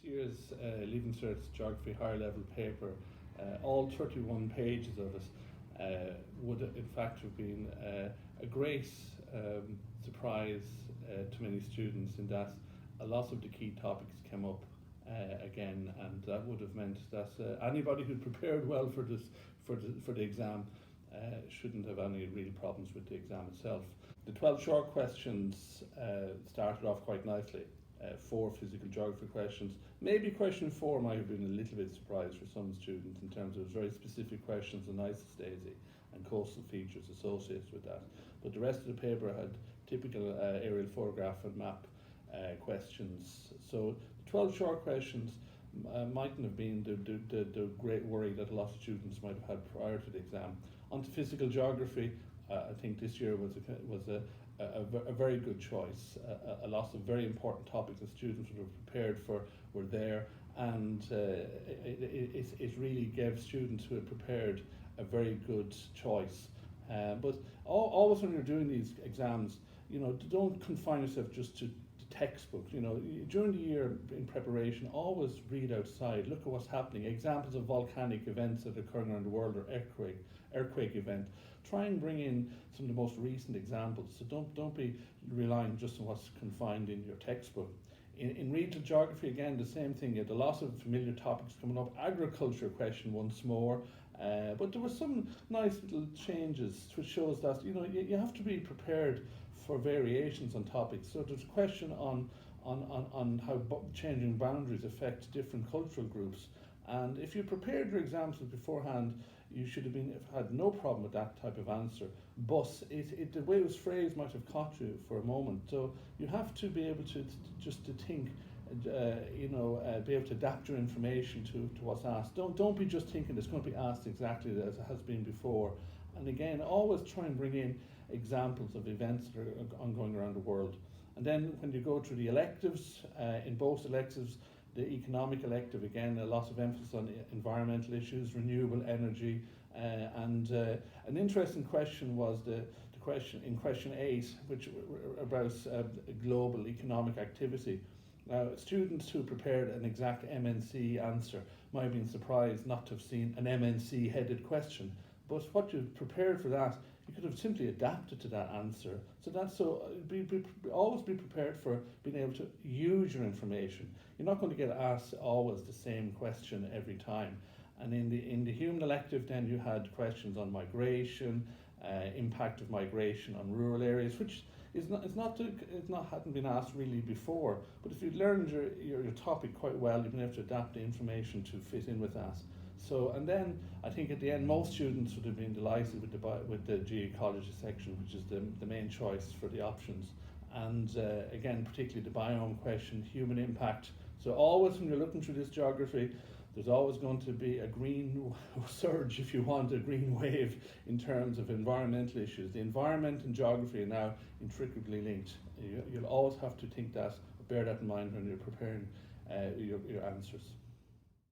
year's Leaving Cert's Geography Higher Level paper, all 31 pages of it would in fact have been a great surprise to many students, in that a lot of the key topics came up again, and that would have meant that anybody who prepared well for the exam shouldn't have any real problems with the exam itself. The 12 short questions started off quite nicely. 4 physical geography questions. Maybe question 4 might have been a little bit surprise for some students, in terms of very specific questions on isostasy and coastal features associated with that. But the rest of the paper had typical aerial photograph and map questions. So the 12 short questions mightn't have been the great worry that a lot of students might have had prior to the exam. On to physical geography, I think this year was a very good choice. A lot of very important topics that students would have prepared for were there, and it really gave students who had prepared a very good choice. But always when you're doing these exams, don't confine yourself just to textbook. During the year in preparation, always read outside, look at what's happening, examples of volcanic events that are occurring around the world, or earthquake event. Try and bring in some of the most recent examples. So don't be relying just on what's confined in your textbook. In regional geography, again, the same thing. You had a lot of familiar topics coming up. Agriculture question once more, but there were some nice little changes, which shows that you have to be prepared for variations on topics. So there's a question on how changing boundaries affect different cultural groups, and if you prepared your examples beforehand, you should have had no problem with that type of answer. But the way it was phrased might have caught you for a moment. So you have to be able to think, be able to adapt your information to what's asked. Don't be just thinking it's going to be asked exactly as it has been before. And again, always try and bring in examples of events that are ongoing around the world. And then when you go through the electives, in both electives, the economic elective, again, a lot of emphasis on environmental issues, renewable energy, and an interesting question was the question in question 8, which about global economic activity. Now, students who prepared an exact MNC answer might have been surprised not to have seen an MNC headed question, but what you prepared for that, you could have simply adapted to that answer. So always be prepared for being able to use your information. You're not going to get asked always the same question every time. And in the human elective, then you had questions on migration, impact of migration on rural areas, which hadn't been asked really before. But if you've learned your topic quite well, you've been able to adapt the information to fit in with that. So, and then I think at the end, most students would have been delighted with the geoecology section, which is the main choice for the options. And again, particularly the biome question, human impact. So always when you're looking through this geography, there's always going to be a green surge, if you want, a green wave in terms of environmental issues. The environment and geography are now intricately linked. You'll always have to think that, bear that in mind when you're preparing your answers.